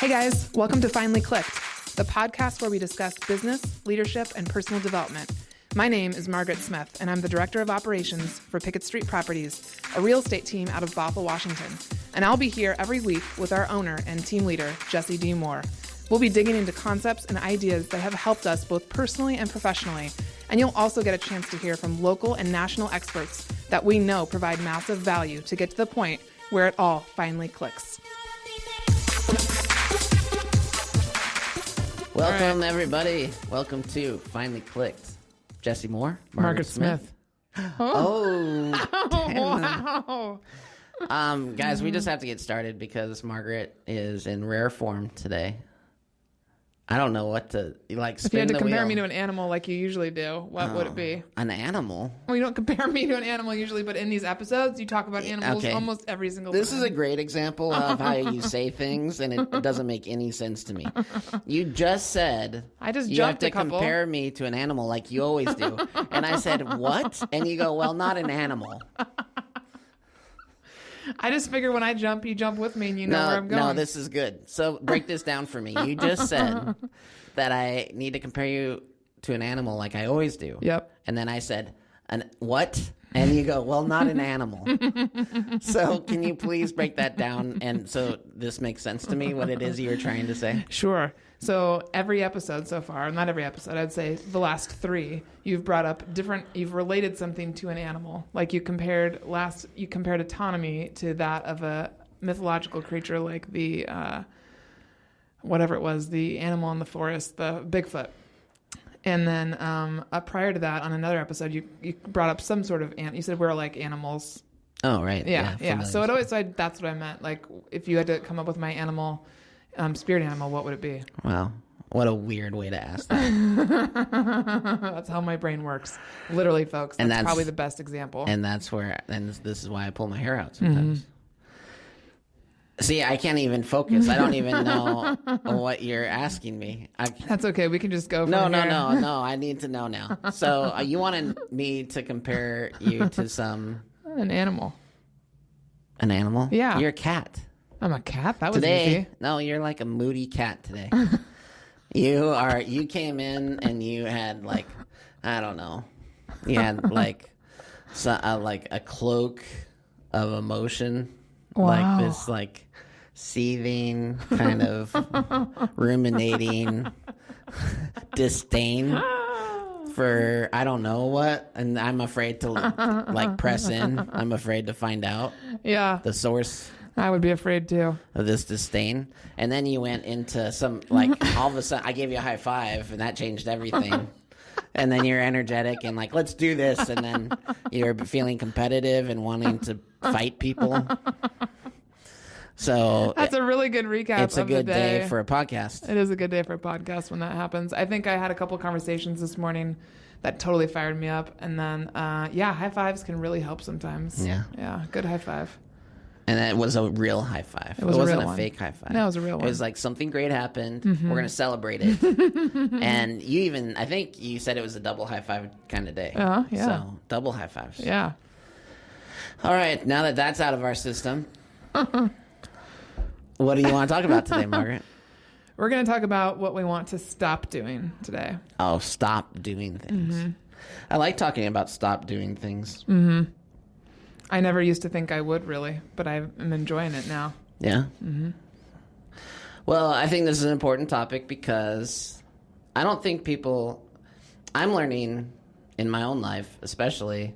Hey guys, welcome to Finally Clicked, the podcast where we discuss business, leadership, and personal development. My name is Margaret Smith, and I'm the Director of Operations for Pickett Street Properties, a real estate team out of Bothell, Washington. And I'll be here every week with our owner and team leader, Jesse D. Moore. We'll be digging into concepts and ideas that have helped us both personally and professionally. And you'll also get a chance to hear from local and national experts that we know provide massive value to get to the point where it all finally clicks. Welcome, everybody. Welcome to Finally Clicked. Jesse Moore, Margaret Smith. Oh, Wow. guys, we just have to get started because Margaret is in rare form today. I don't know what to like. If you had to compare wheel. me to an animal like you usually do, what would it be? An animal? Well, you don't compare me to an animal usually, but in these episodes, you talk about animals almost every single time. This is a great example of how you say things, and it doesn't make any sense to me. You just said I just you have jumped a to couple. compare me to an animal like you always do, and I said what? And you go, well, not an animal. I just figure when I jump, you jump with me and you know where I'm going. No, this is good. So break this down for me. You just said that I need to compare you to an animal like I always do. Yep. And then I said, what? And you go, well, not an animal. So can you please break that down? And so this makes sense to me, what it is you're trying to say? Sure. So every episode so far, not every episode, I'd say the last three, you've brought up you've related something to an animal. Like you compared autonomy to that of a mythological creature like the, whatever it was, the animal in the forest, the Bigfoot. And then prior to that, on another episode, you brought up some sort of you said we're like animals. Oh, right. Yeah. So that's what I meant. Like if you had to come up with my animal, spirit animal, what would it be? Wow. What a weird way to ask that. That's how my brain works. Literally, folks. That's probably the best example. And this is why I pull my hair out sometimes. Mm-hmm. See, I can't even focus. I don't even know what you're asking me. That's okay. We can just go from No. here. I need to know now. So you wanted me to compare you to an animal. An animal? Yeah. You're a cat. I'm a cat? That was today, easy. No, you're like a moody cat today. You came in and you had like, I don't know. You had like a cloak of emotion. Wow. Like this like seething kind of ruminating disdain for I don't know what, and I'm afraid to like press in. I'm afraid to find out the source. I would be afraid too of this disdain. And then you went into some like all of a sudden I gave you a high five and that changed everything. And then you're energetic and like, let's do this. And then you're feeling competitive and wanting to fight people. So that's a really good recap. It's a good day for a podcast. It is a good day for a podcast when that happens. I think I had a couple conversations this morning that totally fired me up. And then, high fives can really help sometimes. Yeah. Yeah. Good high five. And it was a real high five. It wasn't a fake high five. No, it was a real one. It was like something great happened. Mm-hmm. We're going to celebrate it. And I think you said it was a double high five kind of day. Yeah. So double high fives. Yeah. All right. Now that that's out of our system, what do you want to talk about today, Margaret? We're going to talk about what we want to stop doing today. Oh, stop doing things. Mm-hmm. I like talking about stop doing things. Mm-hmm. I never used to think I would really, but I'm enjoying it now. Yeah? Mm-hmm. Well, I think this is an important topic because I don't think I'm learning in my own life, especially,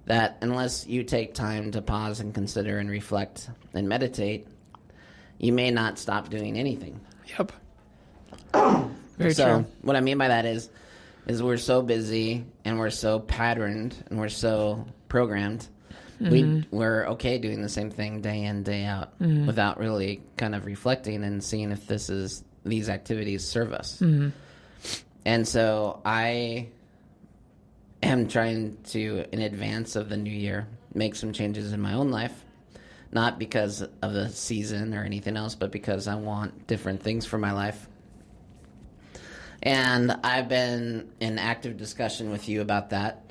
that unless you take time to pause and consider and reflect and meditate, you may not stop doing anything. Yep. Very so true. What I mean by that is we're so busy and we're so patterned and we're so programmed. Mm-hmm. We're okay doing the same thing day in, day out without really kind of reflecting and seeing if these activities serve us. Mm-hmm. And so I am trying to, in advance of the new year, make some changes in my own life. Not because of the season or anything else, but because I want different things for my life. And I've been in active discussion with you about that.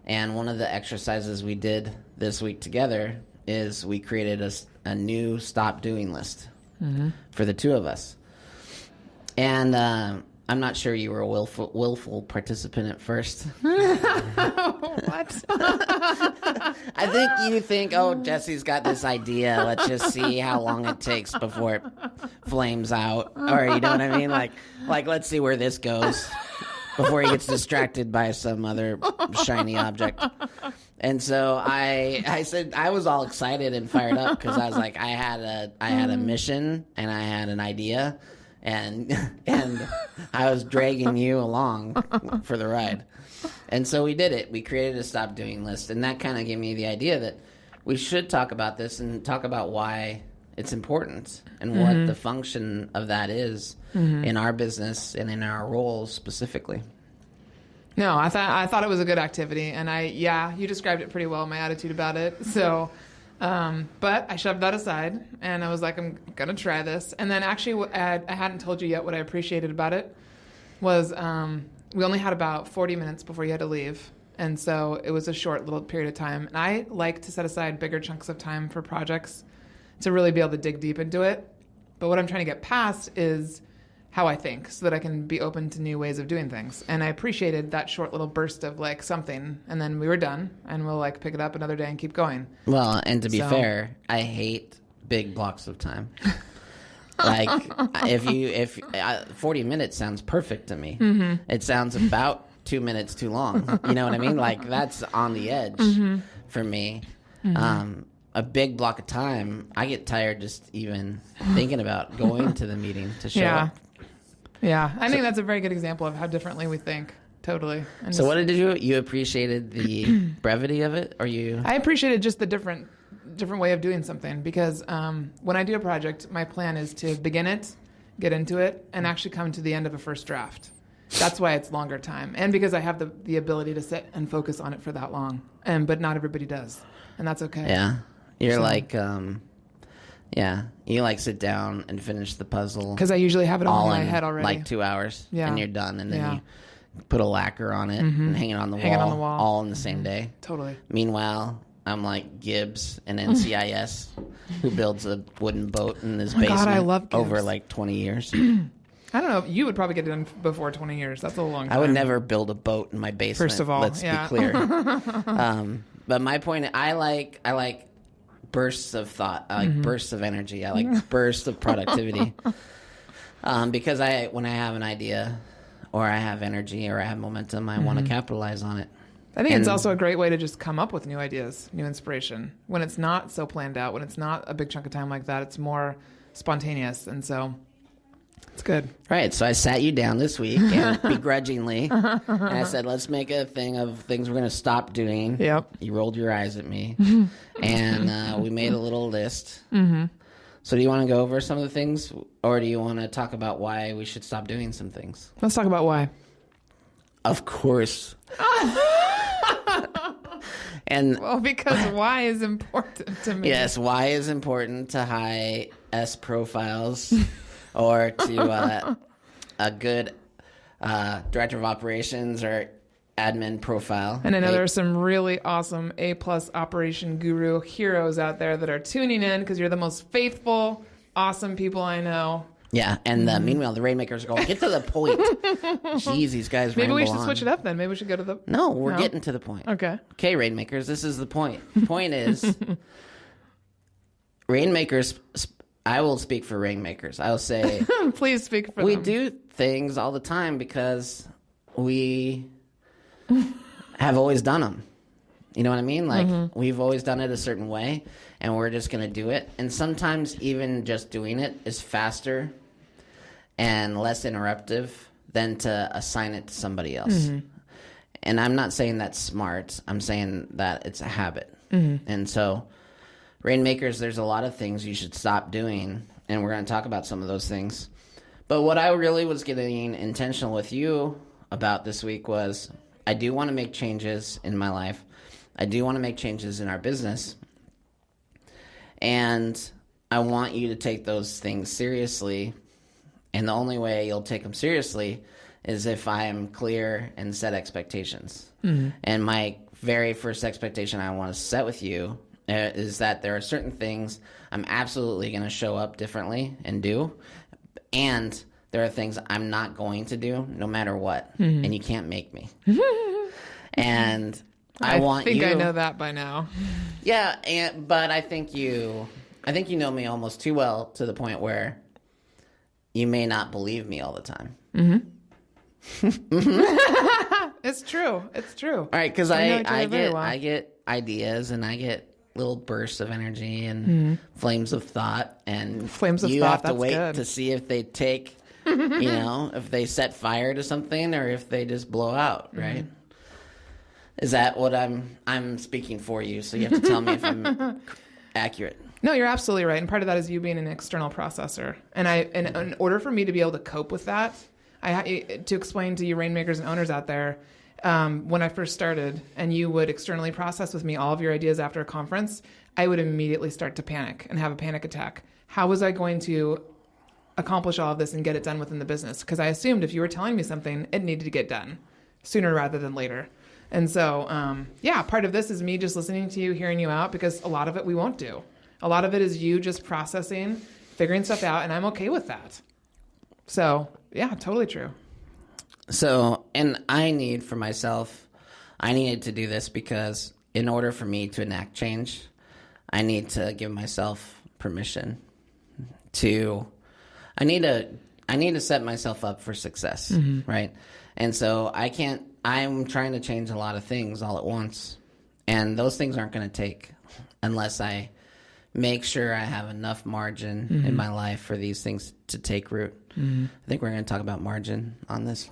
And one of the exercises we did this week together is we created a new stop doing list. for the two of us. And I'm not sure you were a willful participant at first. What? I think you think, oh, Jesse's got this idea. Let's just see how long it takes before it flames out. Or, you know what I mean? Like let's see where this goes before he gets distracted by some other shiny object. And so I said, I was all excited and fired up because I was like, I had a mission and I had an idea. And I was dragging you along for the ride. And so we did it. We created a stop doing list. And that kind of gave me the idea that we should talk about this and talk about why it's important and what the function of that is in our business and in our roles specifically. No, I thought it was a good activity. And you described it pretty well, my attitude about it. So... but I shoved that aside and I was like, I'm going to try this. And then actually I hadn't told you yet what I appreciated about it was, we only had about 40 minutes before you had to leave. And so it was a short little period of time. And I like to set aside bigger chunks of time for projects to really be able to dig deep into it. But what I'm trying to get past is how I think so that I can be open to new ways of doing things. And I appreciated that short little burst of like something. And then we were done and we'll like pick it up another day and keep going. Well, and to be fair, I hate big blocks of time. Like if 40 minutes sounds perfect to me. It sounds about 2 minutes too long. You know what I mean? Like that's on the edge for me. A big block of time, I get tired just even thinking about going to the meeting to show up. Yeah, I think that's a very good example of how differently we think. Totally. And so what did you do? You appreciated the brevity of it? Or you? I appreciated just the different way of doing something because when I do a project, my plan is to begin it, get into it, and actually come to the end of a first draft. That's why it's longer time. And because I have the ability to sit and focus on it for that long. But not everybody does. And that's okay. Yeah. You're like... you like sit down and finish the puzzle. Because I usually have it all in my head already. Like 2 hours, and you're done. And then you put a lacquer on it and hang it on the wall, all in the same day. Totally. Meanwhile, I'm like Gibbs and NCIS, who builds a wooden boat in his basement God, I love Gibbs. Over like 20 years. I don't know. You would probably get it done before 20 years. That's a long time. I would never build a boat in my basement. First of all, let's be clear. But my point, I like bursts of thought. I like bursts of energy. I like bursts of productivity. Because when I have an idea or I have energy or I have momentum, I want to capitalize on it. I think it's also a great way to just come up with new ideas, new inspiration. When it's not so planned out, when it's not a big chunk of time like that, it's more spontaneous. And so it's good. Right. So I sat you down this week and begrudgingly, and I said, let's make a thing of things we're going to stop doing. Yep. You rolled your eyes at me. And we made a little list. So do you want to go over some of the things, or do you want to talk about why we should stop doing some things? Let's talk about why. Of course. Well, because why is important to me. Yes, why is important to high S profiles or to a good director of operations or admin profile. And I know there are some really awesome A+ operation guru heroes out there that are tuning in because you're the most faithful, awesome people I know. Yeah, and meanwhile, the Rainmakers are going, get to the point. Jeez, these guys Maybe we should on. switch it up then. Maybe we should go to the... No, we're getting to the point. Okay. Okay, Rainmakers, this is the point. The point is, Rainmakers, I will speak for Rainmakers. I will say... Please speak for them. We do things all the time because we have always done them. You know what I mean? Like, we've always done it a certain way, and we're just going to do it. And sometimes even just doing it is faster and less interruptive than to assign it to somebody else. And I'm not saying that's smart. I'm saying that it's a habit. And so, Rainmakers, there's a lot of things you should stop doing, and we're going to talk about some of those things. But what I really was getting intentional with you about this week was I do want to make changes in my life. I do want to make changes in our business. And I want you to take those things seriously. And the only way you'll take them seriously is if I am clear and set expectations. And my very first expectation I want to set with you is that there are certain things I'm absolutely going to show up differently and do, and there are things I'm not going to do no matter what, and you can't make me. And I think I know that by now. Yeah, but I think you know me almost too well to the point where you may not believe me all the time. It's true. All right, because I get ideas and I get little bursts of energy and flames of thought, and you have to wait to see if they take, if they set fire to something or if they just blow out, right? Is that what I'm speaking for you? So you have to tell me if I'm accurate. No, you're absolutely right. And part of that is you being an external processor. And in order for me to be able to cope with that, to explain to you rainmakers and owners out there, when I first started and you would externally process with me all of your ideas after a conference, I would immediately start to panic and have a panic attack. How was I going to accomplish all of this and get it done within the business? Because I assumed if you were telling me something, it needed to get done sooner rather than later. And so, part of this is me just listening to you, hearing you out, because a lot of it we won't do. A lot of it is you just processing, figuring stuff out, and I'm okay with that. So, yeah, totally true. So, and I needed to do this because in order for me to enact change, I need to give myself permission I need to set myself up for success, right? And so I'm trying to change a lot of things all at once, and those things aren't going to take unless I make sure I have enough margin in my life for these things to take root. I think we're going to talk about margin on this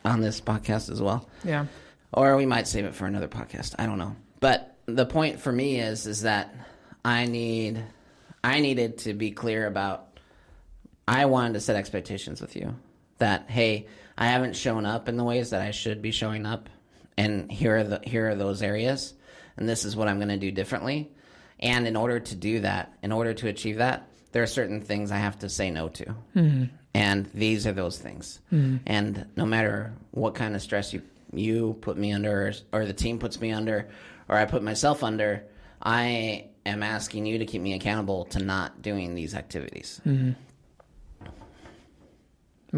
podcast as well. Yeah. Or we might save it for another podcast. I don't know. But the point for me is that I needed to be clear about, I wanted to set expectations with you that, hey, I haven't shown up in the ways that I should be showing up, and here are those areas, and this is what I'm going to do differently. And in order to do that, in order to achieve that, there are certain things I have to say no to. And these are those things. And no matter what kind of stress you put me under, or the team puts me under, or I put myself under, I am asking you to keep me accountable to not doing these activities.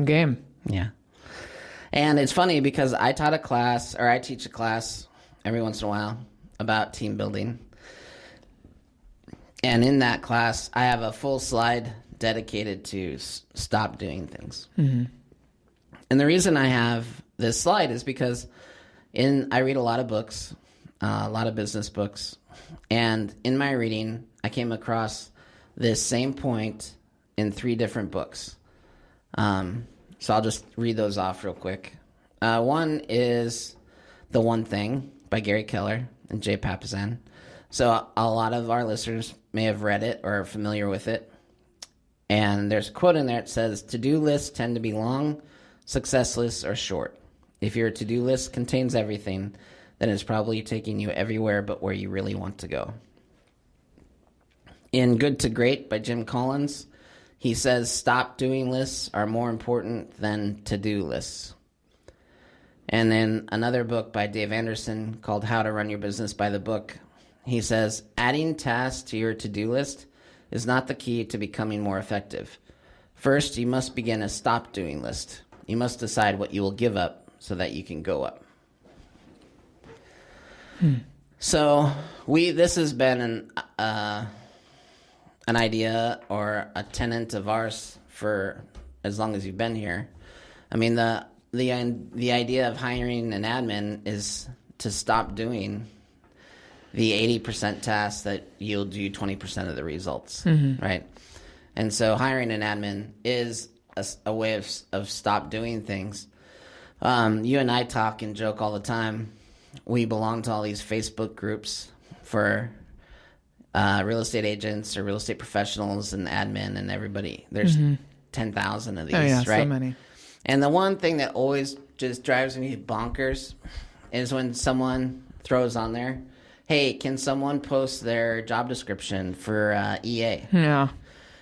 Game. Yeah. And it's funny because I teach a class every once in a while about team building. And in that class, I have a full slide dedicated to stop doing things. And the reason I have this slide is because I read a lot of books, a lot of business books. And in my reading, I came across this same point in 3 different books. So I'll just read those off real quick. One is The One Thing by Gary Keller and Jay Papasan. So a lot of our listeners may have read it or are familiar with it. And there's a quote in there that says, to-do lists tend to be long, success lists are short. If your to-do list contains everything, then it's probably taking you everywhere but where you really want to go. In Good to Great by Jim Collins, he says, stop doing lists are more important than to-do lists. And then another book by Dave Anderson called How to Run Your Business by the Book, he says, adding tasks to your to-do list is not the key to becoming more effective. First, you must begin a stop doing list. You must decide what you will give up so that you can go up. So this has been an idea or a tenet of ours for as long as you've been here. I mean, the idea of hiring an admin is to stop doing the 80% tasks that yield you 20% of the results, right? And so hiring an admin is a way of stop doing things. You and I talk and joke all the time. We belong to all these Facebook groups for real estate agents or real estate professionals and admin and everybody. There's 10,000 of these, right? So many. And the one thing that always just drives me bonkers is when someone throws on there, hey, can someone post their job description for EA? Yeah.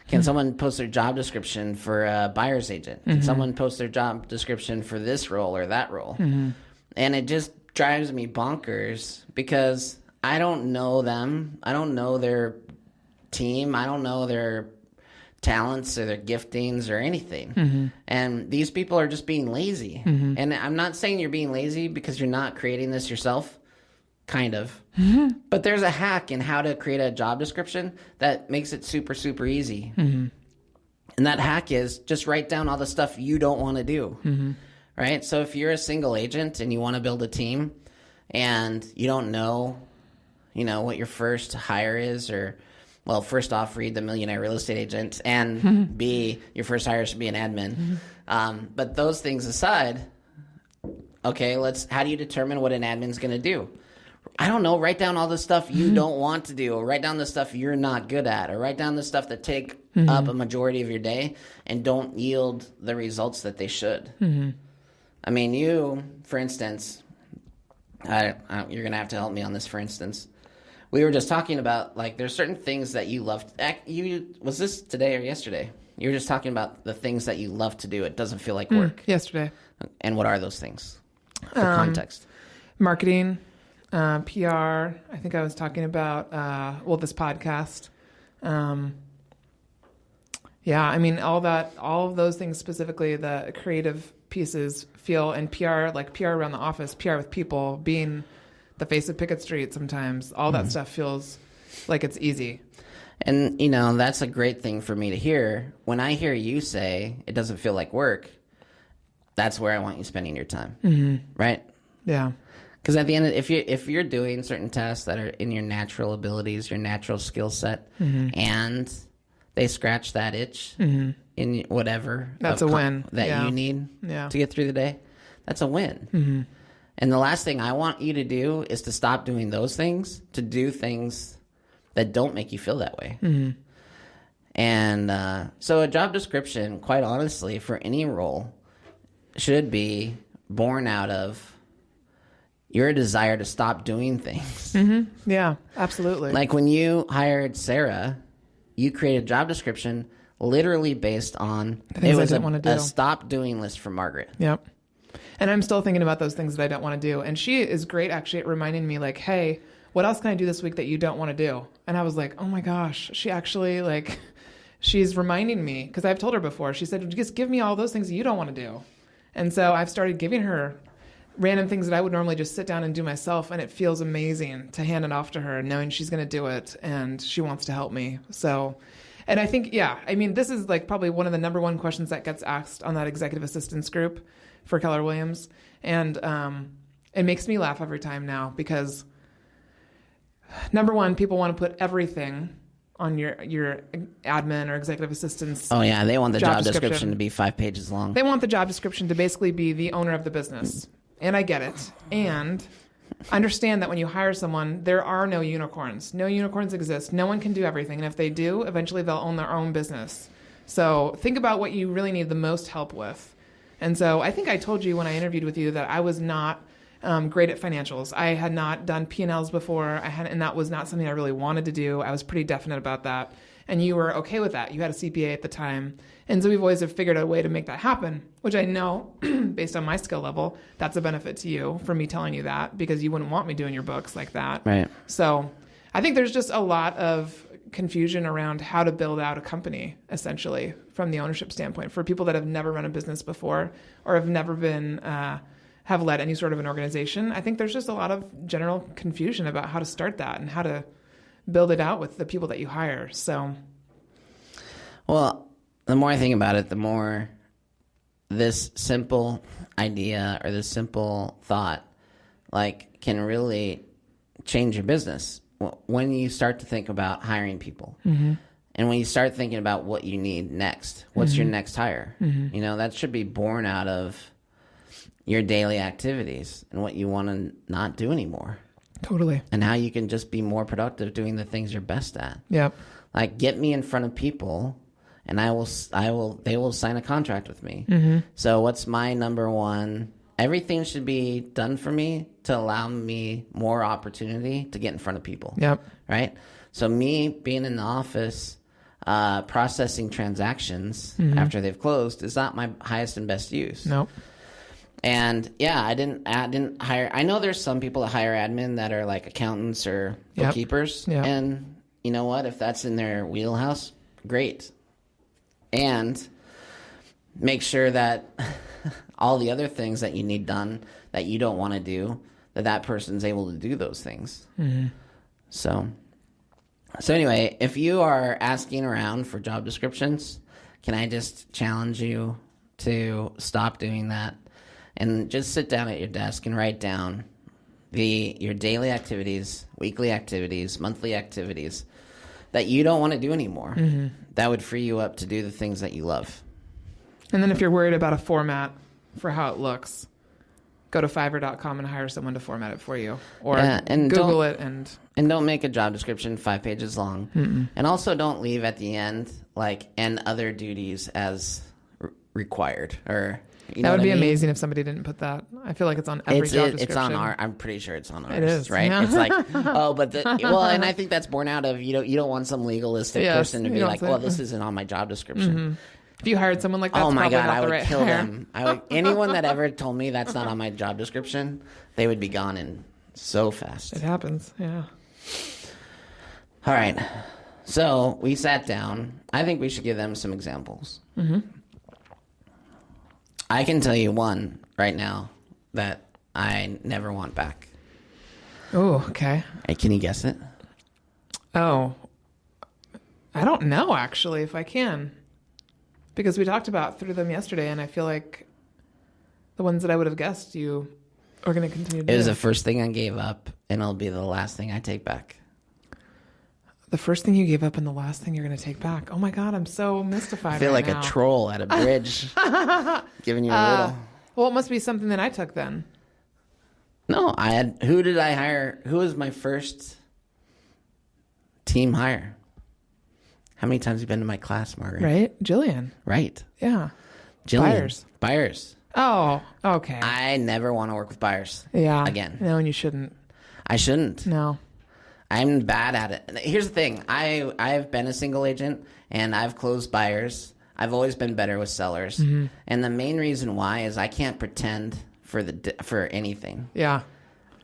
Can someone post their job description for a buyer's agent? Can someone post their job description for this role or that role? And it just drives me bonkers because I don't know them. I don't know their team. I don't know their talents or their giftings or anything. And these people are just being lazy. And I'm not saying you're being lazy because you're not creating this yourself. Kind of. But there's a hack in how to create a job description that makes it super, super easy. And that hack is just write down all the stuff you don't want to do. Right? So if you're a single agent and you want to build a team and you don't know, what your first hire is, or, well, first off, read The Millionaire Real Estate Agent, and B, your first hire should be an admin. But those things aside, okay, how do you determine what an admin's going to do? I don't know. Write down all the stuff you don't want to do, or write down the stuff you're not good at, or write down the stuff that take up a majority of your day and don't yield the results that they should. I mean, you, for instance, you're going to have to help me on this, for instance. We were just talking about, there's certain things that you love. Was this today or yesterday? You were just talking about the things that you love to do. It doesn't feel like work. Yesterday. And what are those things? For context. Marketing. PR. I think I was talking about, this podcast. I mean, all of those things, specifically the creative pieces, feel, and PR, like PR around the office, PR with people, being the face of Pickett Street sometimes, all that stuff feels like it's easy. And, that's a great thing for me to hear. When I hear you say it doesn't feel like work, that's where I want you spending your time. Right? Yeah. Because at the end, if you're doing certain tasks that are in your natural abilities, your natural skill set, and they scratch that itch in whatever that's a win that you need to get through the day, that's a win. And the last thing I want you to do is to stop doing those things, to do things that don't make you feel that way. And so a job description, quite honestly, for any role, should be born out of your desire to stop doing things. Yeah, absolutely. Like when you hired Sarah, you created a job description literally based on it was a stop doing list for Margaret. Yep. And I'm still thinking about those things that I don't want to do. And she is great actually at reminding me, like, hey, what else can I do this week that you don't want to do? And I was like, oh my gosh, she actually, she's reminding me, because I've told her before, she said, just give me all those things that you don't want to do. And so I've started giving her random things that I would normally just sit down and do myself, and it feels amazing to hand it off to her, knowing she's going to do it and she wants to help me. So, and I think, this is probably one of the number one questions that gets asked on that executive assistance group for Keller Williams. And it makes me laugh every time now, because number one, people want to put everything on your admin or executive assistant's Oh yeah, they want the job description to be 5 pages long. They want the job description to basically be the owner of the business. And I get it. And understand that when you hire someone, there are no unicorns. No unicorns exist. No one can do everything. And if they do, eventually they'll own their own business. So think about what you really need the most help with. And so I think I told you when I interviewed with you that I was not great at financials. I had not done P&Ls before, and that was not something I really wanted to do. I was pretty definite about that. And you were okay with that. You had a CPA at the time. And so we've always have figured out a way to make that happen, which I know, based on my skill level, that's a benefit to you for me telling you that, because you wouldn't want me doing your books like that. Right. So I think there's just a lot of confusion around how to build out a company, essentially, from the ownership standpoint, for people that have never run a business before or have never been have led any sort of an organization. I think there's just a lot of general confusion about how to start that and how to build it out with the people that you hire. So, well, the more I think about it, the more this simple idea or this simple thought can really change your business when you start to think about hiring people. And when you start thinking about what you need next, what's your next hire? That should be born out of your daily activities and what you want to not do anymore. Totally. And how you can just be more productive doing the things you're best at. Yep. Get me in front of people and they will sign a contract with me. So what's my number one? Everything should be done for me to allow me more opportunity to get in front of people. Yep. Right? So me being in the office, processing transactions after they've closed is not my highest and best use. Nope. And yeah, I didn't hire. I know there's some people that hire admin that are like accountants or bookkeepers. Yep. And you know what? If that's in their wheelhouse, great. And make sure that all the other things that you need done that you don't want to do, that person's able to do those things. Mm-hmm. So anyway, if you are asking around for job descriptions, can I just challenge you to stop doing that and just sit down at your desk and write down your daily activities, weekly activities, monthly activities that you don't want to do anymore. Mm-hmm. That would free you up to do the things that you love. And then if you're worried about a format for how it looks, go to Fiverr.com and hire someone to format it for you. Or and Google it and don't make a job description 5 pages long. Mm-mm. And also don't leave at the end and other duties as required. Or that would be amazing if somebody didn't put that. I feel like it's on every job description. It's on I'm pretty sure it's on ours. It is, right? Yeah. It's like, and I think that's born out of you don't want some legalistic person to be like, well, this isn't on my job description. Mm-hmm. If you hired someone like that, oh my God, I would kill them. Anyone that ever told me that's not on my job description, they would be gone in so fast. It happens, yeah. All right. So we sat down. I think we should give them some examples. Mm-hmm. I can tell you one right now that I never want back. Oh, okay. Hey, can you guess it? Oh, I don't know, actually, if I can. Because we talked about through them yesterday, and I feel like the ones that I would have guessed you are going to continue to do. It was the first thing I gave up, and it'll be the last thing I take back. The first thing you gave up and the last thing you're going to take back. Oh, my God, I'm so mystified. I feel like now. a troll at a bridge giving you a riddle. Well, it must be something that I took then. No, who did I hire? Who was my first team hire? How many times have you been to my class, Margaret? Right? Jillian. Right. Yeah. Jillian. Buyers. Oh, okay. I never want to work with buyers. Yeah. Again. No, and you shouldn't. I shouldn't. No. I'm bad at it. Here's the thing. I've been a single agent, and I've closed buyers. I've always been better with sellers. Mm-hmm. And the main reason why is I can't pretend for anything. Yeah.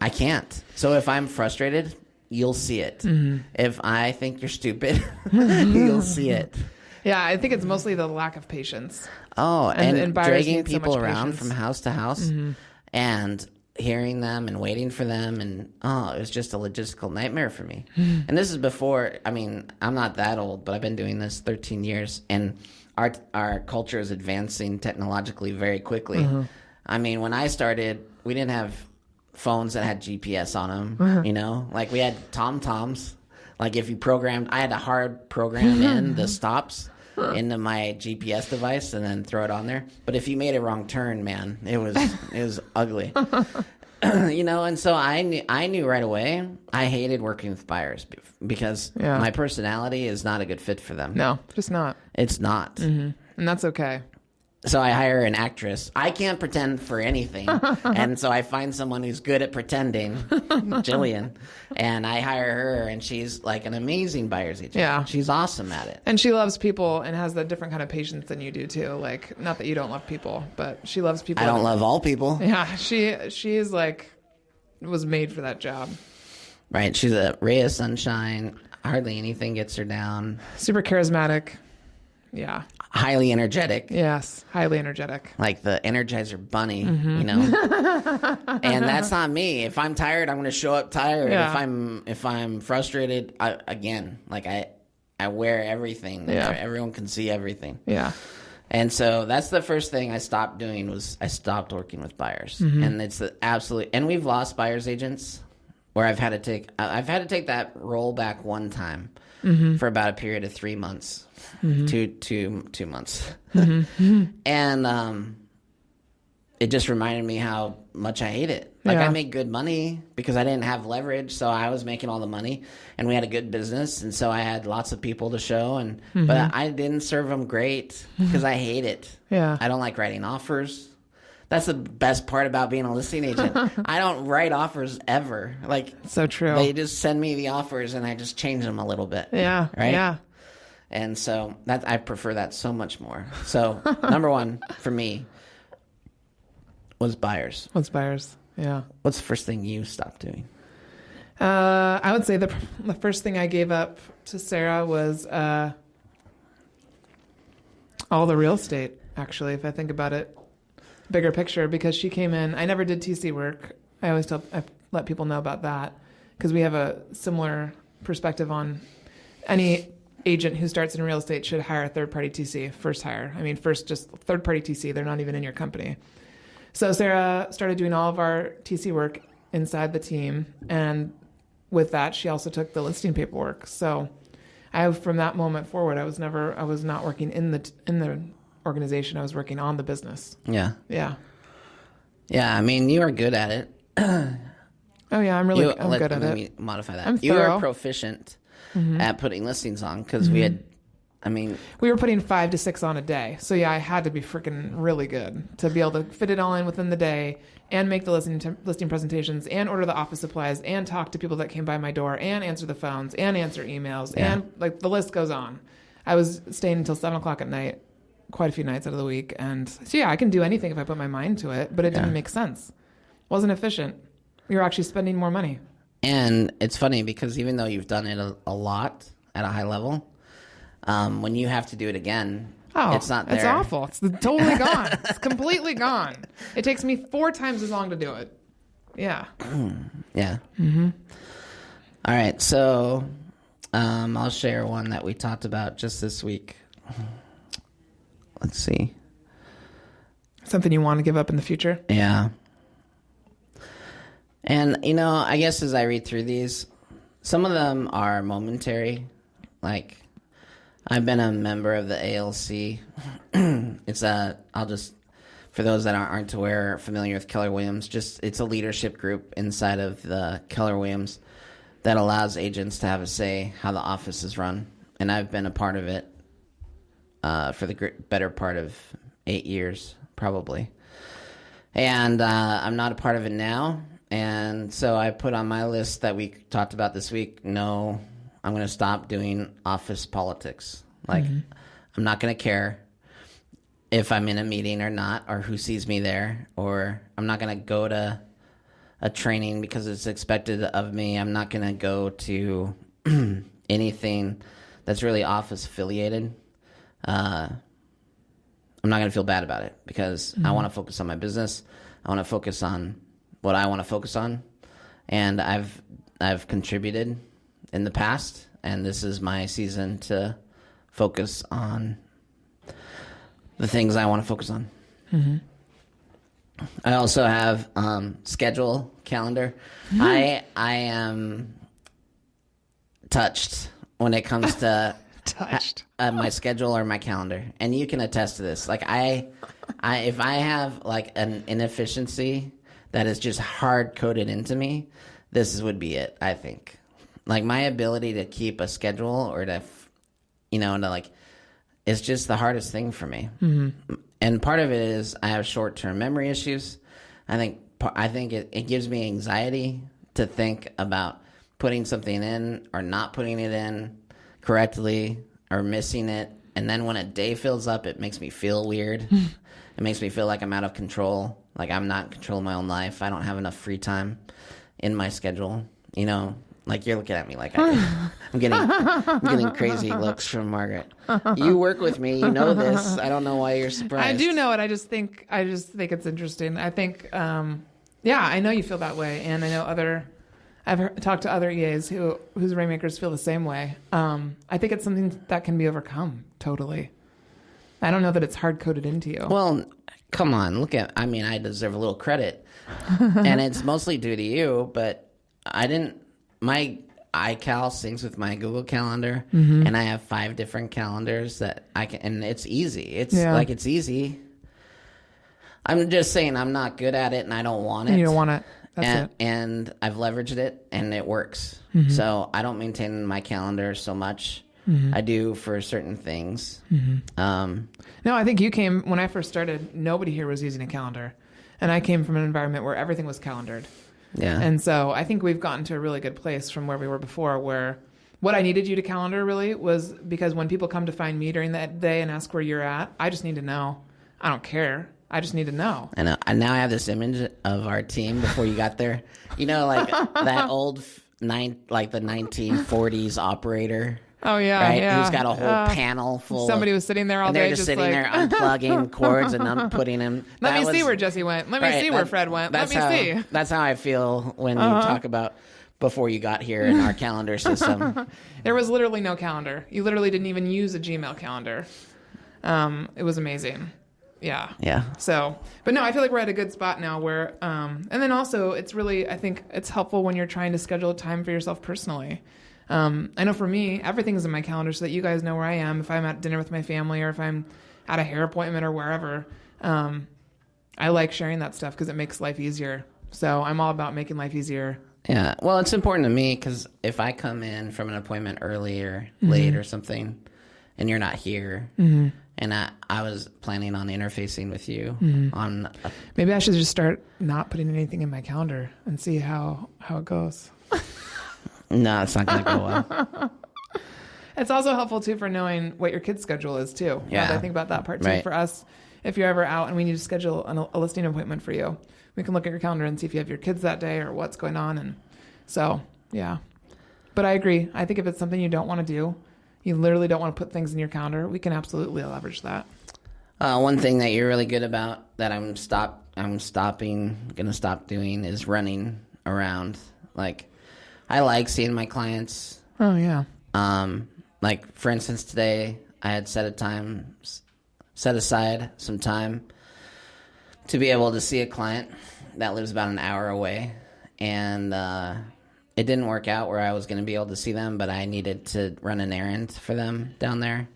I can't. So if I'm frustrated, you'll see it. Mm-hmm. If I think you're stupid, you'll see it. Yeah, I think it's mostly the lack of patience. Oh, and dragging people so around patience. from house to house and hearing them and waiting for them. And, it was just a logistical nightmare for me. And this is before, I'm not that old, but I've been doing this 13 years. And our culture is advancing technologically very quickly. Mm-hmm. When I started, we didn't have phones that had GPS on them, like we had TomToms. Like if you programmed, I had to hard program in the stops into my GPS device and then throw it on there. But if you made a wrong turn, man, it was ugly. And so I knew right away I hated working with buyers because my personality is not a good fit for them. No, just not. It's not. Mm-hmm. And that's okay. So I hire an actress. I can't pretend for anything. And so I find someone who's good at pretending, Jillian, and I hire her, and she's like an amazing buyer's agent. Yeah. She's awesome at it. And she loves people and has a different kind of patience than you do too. Like, not that you don't love people, but she loves people. I don't love all people. Yeah. She is like, was made for that job. Right. She's a ray of sunshine. Hardly anything gets her down. Super charismatic. Yeah. Highly energetic. Yes, highly energetic. Like the Energizer Bunny, And that's not me. If I'm tired, I'm going to show up tired. Yeah. If I'm frustrated, I wear everything. Yeah. Everyone can see everything. Yeah. And so that's the first thing I stopped doing was I stopped working with buyers. Mm-hmm. And it's the absolute, and we've lost buyers agents where I've had to take that role back one time for about a period of 3 months. Mm-hmm. two months. Mm-hmm. And it just reminded me how much I hate it. Like I made good money because I didn't have leverage, so I was making all the money, and we had a good business, and so I had lots of people to show, and but I didn't serve them great because I hate it. Yeah, I don't like writing offers. That's the best part about being a listing agent. I don't write offers ever. Like so true. They just send me the offers, and I just change them a little bit. Yeah, right. Yeah. And so I prefer that so much more. So number one for me, was buyers. Yeah. What's the first thing you stopped doing? I would say the first thing I gave up to Sarah was all the real estate, actually, if I think about it, bigger picture, because she came in. I never did TC work. I let people know about that because we have a similar perspective on any agent who starts in real estate should hire a third-party TC, first hire. I mean, first just third-party TC. They're not even in your company. So Sarah started doing all of our TC work inside the team, and with that, she also took the listing paperwork. So from that moment forward, I was not working in the organization. I was working on the business. Yeah. Yeah. Yeah. I mean, you are good at it. Oh yeah, I'm good at it. Let me modify that. I'm you thorough. are proficient at putting listings on because we were putting 5 to 6 on a day. So yeah, I had to be freaking really good to be able to fit it all in within the day and make the listing presentations and order the office supplies and talk to people that came by my door and answer the phones and answer emails and like the list goes on. I was staying until 7:00 at night, quite a few nights out of the week. And so yeah, I can do anything if I put my mind to it, but it didn't make sense. Wasn't efficient. We were actually spending more money. And it's funny because even though you've done it a lot at a high level, when you have to do it again, it's not there. It's awful. It's totally gone. It's completely gone. It takes me 4 times as long to do it. Yeah. Yeah. Mm-hmm. All right. So I'll share one that we talked about just this week. Let's see. Something you want to give up in the future? Yeah. And, I guess as I read through these, some of them are momentary. Like, I've been a member of the ALC. For those that aren't aware or familiar with Keller Williams, it's a leadership group inside of the Keller Williams that allows agents to have a say how the office is run. And I've been a part of it for the better part of 8 years, probably. And I'm not a part of it now. And so I put on my list that we talked about this week, no, I'm going to stop doing office politics. Like, I'm not going to care if I'm in a meeting or not, or who sees me there, or I'm not going to go to a training because it's expected of me. I'm not going to go to anything that's really office affiliated. I'm not going to feel bad about it because I want to focus on my business. I want to focus on what I want to focus on, and I've contributed in the past, and this is my season to focus on the things I want to focus on. Mm-hmm. I also have schedule calendar. I am touched when it comes to my schedule or my calendar, and you can attest to this. Like if I have like an inefficiency that is just hard coded into me, this would be it. I think, like, my ability to keep a schedule or to, it's just the hardest thing for me. Mm-hmm. And part of it is I have short-term memory issues. I think it gives me anxiety to think about putting something in or not putting it in correctly or missing it. And then when a day fills up, it makes me feel weird. It makes me feel like I'm out of control. Like I'm not in control of my own life. I don't have enough free time in my schedule. Like you're looking at me like I'm getting crazy looks from Margaret. You work with me. You know this. I don't know why you're surprised. I do know it. I just think it's interesting. I think, I know you feel that way. And I know I've talked to other EAs whose rainmakers feel the same way. I think it's something that can be overcome totally. I don't know that it's hard coded into you. Well, come on, I deserve a little credit, and it's mostly due to you, but my iCal syncs with my Google Calendar, and I have 5 different calendars that I can, and it's easy. It's easy. I'm just saying I'm not good at it, and I don't want it. You don't want it. That's it. And I've leveraged it, and it works. So I don't maintain my calendar so much. I do for certain things. No, I think when I first started, nobody here was using a calendar. And I came from an environment where everything was calendared. Yeah. And so I think we've gotten to a really good place from where we were before, where what I needed you to calendar really was because when people come to find me during that day and ask where you're at, I just need to know. I don't care. I just need to know. And now I have this image of our team before you got there. You know, like that old the 1940s operator. Oh yeah, right. yeah. Who's got a whole panel full. Somebody was sitting there all and day, they're just sitting there unplugging cords and putting them. Let me see where Jesse went. Let me see where Fred went. Let me see. That's how I feel when you talk about before you got here in our calendar system. There was literally no calendar. You literally didn't even use a Gmail calendar. It was amazing. Yeah. Yeah. So, but no, I feel like we're at a good spot now where, and then also it's really, I think it's helpful when you're trying to schedule time for yourself personally. I know for me, everything is in my calendar so that you guys know where I am. If I'm at dinner with my family or if I'm at a hair appointment or wherever, I like sharing that stuff because it makes life easier. So I'm all about making life easier. Yeah. Well, it's important to me because if I come in from an appointment early or late or something and you're not here and I was planning on interfacing with you on... Maybe I should just start not putting anything in my calendar and see how it goes. No, it's not going to go well. It's also helpful, too, for knowing what your kid's schedule is, too. Yeah. I think about that part, too. Right. For us, if you're ever out and we need to schedule a listing appointment for you, we can look at your calendar and see if you have your kids that day or what's going on. And so, yeah. But I agree. I think if it's something you don't want to do, you literally don't want to put things in your calendar, we can absolutely leverage that. One thing that you're really good about that I'm going to stop doing is running around. Like, I like seeing my clients. Oh, yeah. Like, for instance, today I had set aside some time to be able to see a client that lives about an hour away. And it didn't work out where I was going to be able to see them, but I needed to run an errand for them down there.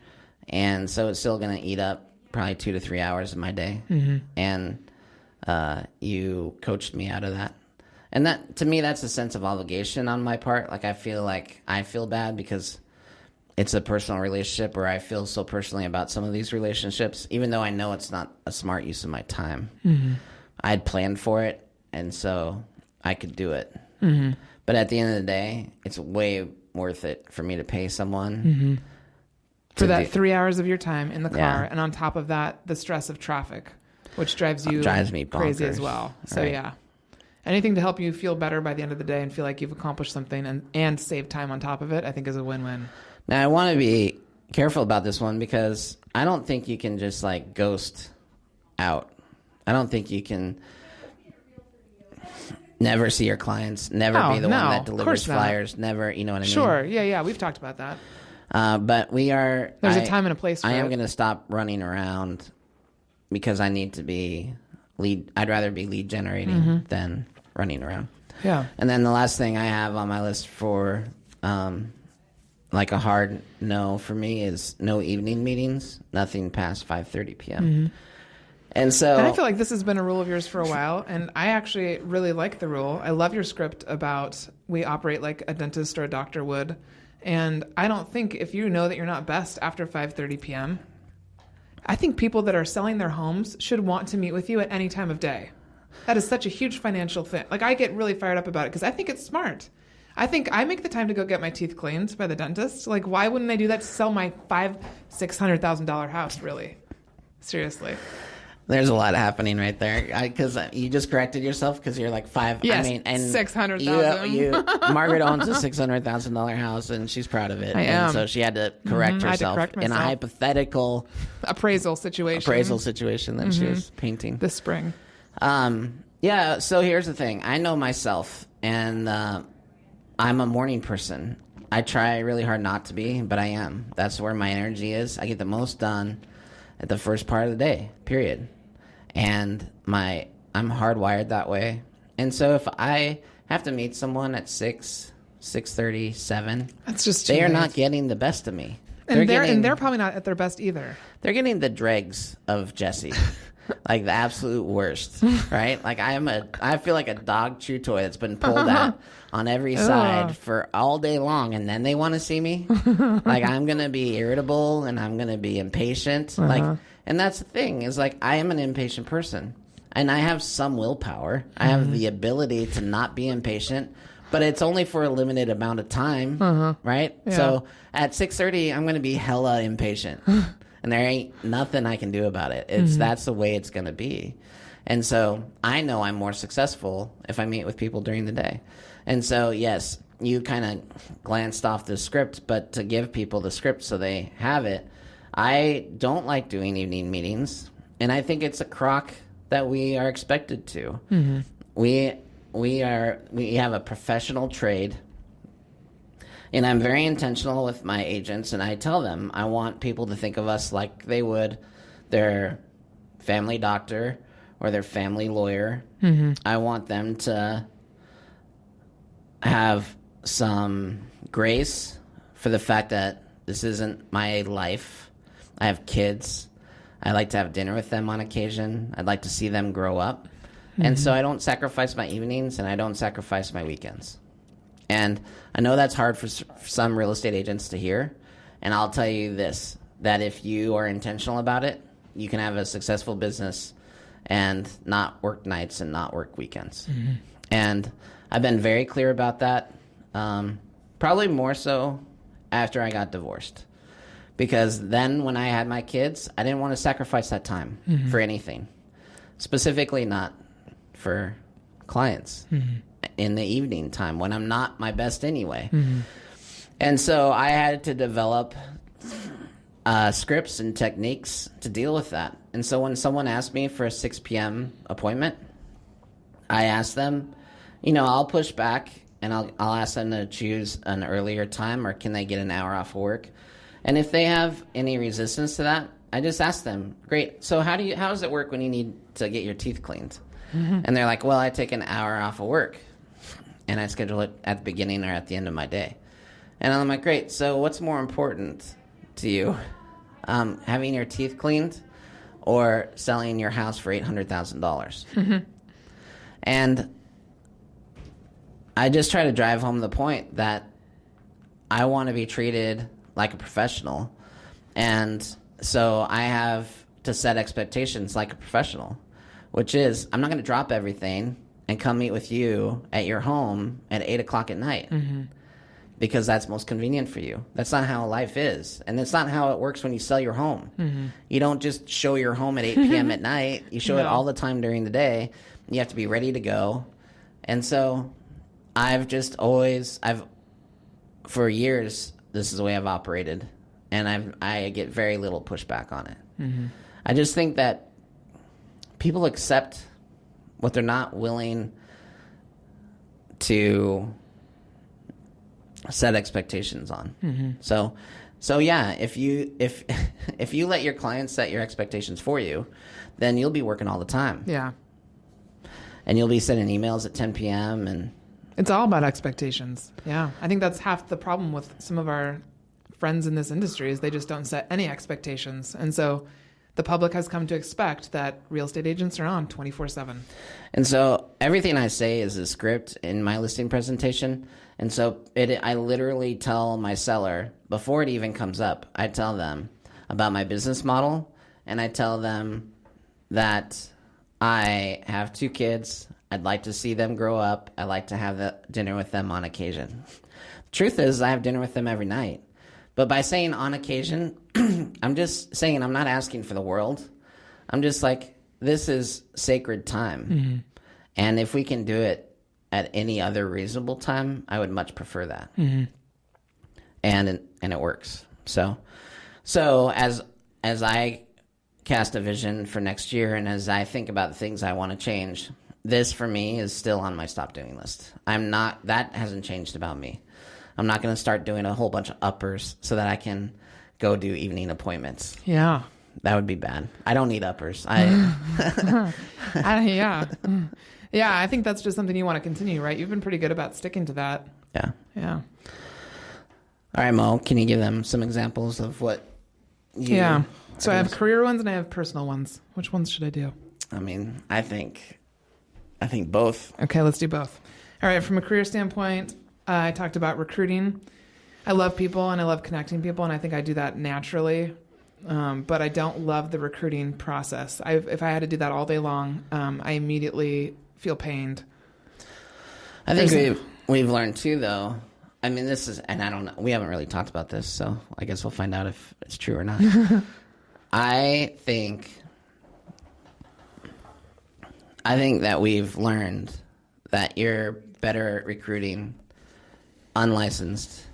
And so it's still going to eat up probably 2 to 3 hours of my day. And you coached me out of that. And that, to me, that's a sense of obligation on my part. Like, I feel bad because it's a personal relationship where I feel so personally about some of these relationships, even though I know it's not a smart use of my time. I had planned for it, and so I could do it. But at the end of the day, it's way worth it for me to pay someone. For that 3 hours of your time in the car, and on top of that, the stress of traffic, which drives me crazy as well. So, right. Yeah. Anything to help you feel better by the end of the day and feel like you've accomplished something and save time on top of it, I think is a win-win. Now, I want to be careful about this one because I don't think you can just, like, ghost out. I don't think you can never see your clients, never be the one that delivers flyers, never, you know what I mean? Sure, yeah, we've talked about that. But there's a time and a place for it. I am going to stop running around because I need to be I'd rather be lead generating than running around. Yeah. And then the last thing I have on my list for like a hard no for me is no evening meetings, nothing past 5:30 p.m. And I feel like this has been a rule of yours for a while, and I actually really like the rule. I love your script about we operate like a dentist or a doctor would, and I don't think if you know that you're not best after 5:30 p.m., I think people that are selling their homes should want to meet with you at any time of day. That is such a huge financial thing. Like, I get really fired up about it because I think it's smart. I think I make the time to go get my teeth cleaned by the dentist. Like, why wouldn't I do that to sell my $600,000 house, really? Seriously. There's a lot happening right there. Because you just corrected yourself because you're like five. Yes, I mean, and $600,000. Margaret owns a $600,000 house and she's proud of it. I am. And so she had to correct herself in a hypothetical appraisal situation that she was painting this spring. Yeah. So here's the thing. I know myself, and I'm a morning person. I try really hard not to be, but I am. That's where my energy is. I get the most done at the first part of the day, period. And I'm hardwired that way. And so if I have to meet someone at 6:30, 7, that's just they are not getting the best of me. And they're probably not at their best either. They're getting the dregs of Jesse. Like the absolute worst, right? Like I feel like a dog chew toy that's been pulled out on every side for all day long, and then they want to see me. Like I'm gonna be irritable and I'm gonna be impatient. Like, and that's the thing is like I am an impatient person, and I have some willpower. I have the ability to not be impatient, but it's only for a limited amount of time, right? Yeah. So at 6:30, I'm gonna be hella impatient. and there ain't nothing I can do about it. That's the way it's going to be. And so I know I'm more successful if I meet with people during the day. And so, yes, you kind of glanced off the script, but to give people the script so they have it, I don't like doing evening meetings, and I think it's a crock that we are expected to. We have a professional trade, and I'm very intentional with my agents, and I tell them I want people to think of us like they would their family doctor or their family lawyer. I want them to have some grace for the fact that this isn't my life. I have kids. I like to have dinner with them on occasion. I'd like to see them grow up. And so I don't sacrifice my evenings, and I don't sacrifice my weekends. And I know that's hard for some real estate agents to hear. And I'll tell you this, that if you are intentional about it, you can have a successful business and not work nights and not work weekends. And I've been very clear about that, probably more so after I got divorced. Because then when I had my kids, I didn't want to sacrifice that time for anything, specifically not for clients in the evening time when I'm not my best anyway. And so I had to develop scripts and techniques to deal with that. And so when someone asked me for a 6 p.m. appointment, I asked them, I'll push back and I'll ask them to choose an earlier time, or can they get an hour off of work? And if they have any resistance to that, I just ask them, great, so how does it work when you need to get your teeth cleaned? And they're like, well, I take an hour off of work and I schedule it at the beginning or at the end of my day. And I'm like, great, so what's more important to you, having your teeth cleaned or selling your house for $800,000? And I just try to drive home the point that I want to be treated like a professional. And so I have to set expectations like a professional, which is I'm not going to drop everything and come meet with you at your home at 8 o'clock at night because that's most convenient for you. That's not how life is. And that's not how it works when you sell your home. You don't just show your home at 8 p.m. at night. You show it all the time during the day. You have to be ready to go. And so for years, this is the way I've operated, and I get very little pushback on it. I just think that people accept what they're not willing to set expectations on. So yeah, if you let your clients set your expectations for you, then you'll be working all the time. Yeah. And you'll be sending emails at 10 p.m. and it's all about expectations. Yeah. I think that's half the problem with some of our friends in this industry is they just don't set any expectations. And so the public has come to expect that real estate agents are on 24/7. And so everything I say is a script in my listing presentation. And so I literally tell my seller, before it even comes up, I tell them about my business model, and I tell them that I have 2 kids. I'd like to see them grow up. I like to have dinner with them on occasion. Truth is, I have dinner with them every night. But by saying on occasion, I'm just saying I'm not asking for the world. I'm just like, this is sacred time. And if we can do it at any other reasonable time, I would much prefer that. And it works. So as I cast a vision for next year, and as I think about the things I want to change, this for me is still on my stop doing list. That hasn't changed about me. I'm not going to start doing a whole bunch of uppers so that I can go do evening appointments. Yeah. That would be bad. I don't need uppers. Yeah. Yeah, I think that's just something you want to continue, right? You've been pretty good about sticking to that. Yeah. Yeah. All right, Mo, can you give them some examples of what you... Yeah. So I have career ones and I have personal ones. Which ones should I do? I mean, I think both. Okay, let's do both. All right, from a career standpoint, I talked about recruiting. I love people and I love connecting people, and I think I do that naturally. But I don't love the recruiting process. If I had to do that all day long, I immediately feel pained. I think we've learned too, though. I mean, this is, and I don't know, we haven't really talked about this, so I guess we'll find out if it's true or not. I think that we've learned that you're better at recruiting unlicensed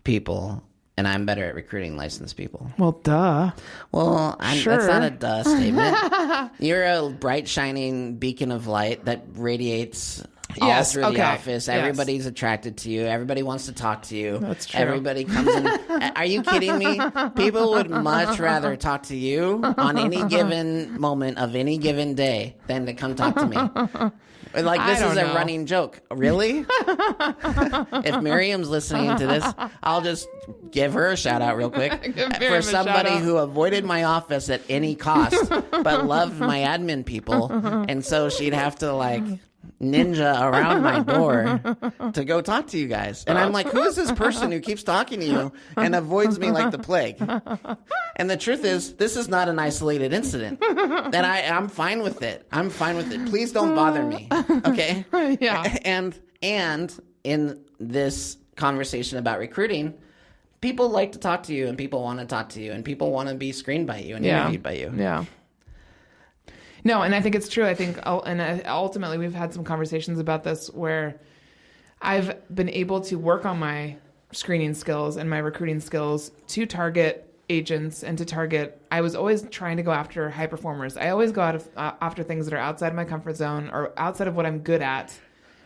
people, and I'm better at recruiting licensed people. Well, duh. Well, Sure. That's not a duh statement. You're a bright, shining beacon of light that radiates all through the office. Everybody's attracted to you. Everybody wants to talk to you. That's true. Everybody comes in. Are you kidding me? People would much rather talk to you on any given moment of any given day than to come talk to me. Like, this is a running joke. Really? If Miriam's listening to this, I'll just give her a shout out real quick. For somebody who avoided my office at any cost, but loved my admin people. And so she'd have to, like, ninja around my door to go talk to you guys. And I'm like, who is this person who keeps talking to you and avoids me like the plague? And the truth is, this is not an isolated incident. And I'm fine with it. I'm fine with it. Please don't bother me. Okay? Yeah. And in this conversation about recruiting, people like to talk to you, and people want to talk to you, and people want to be screened by you and interviewed by you. Yeah. No, and I think it's true. I think, and ultimately we've had some conversations about this where I've been able to work on my screening skills and my recruiting skills to target agents and to target. I was always trying to go after high performers. I always go after things that are outside my comfort zone or outside of what I'm good at.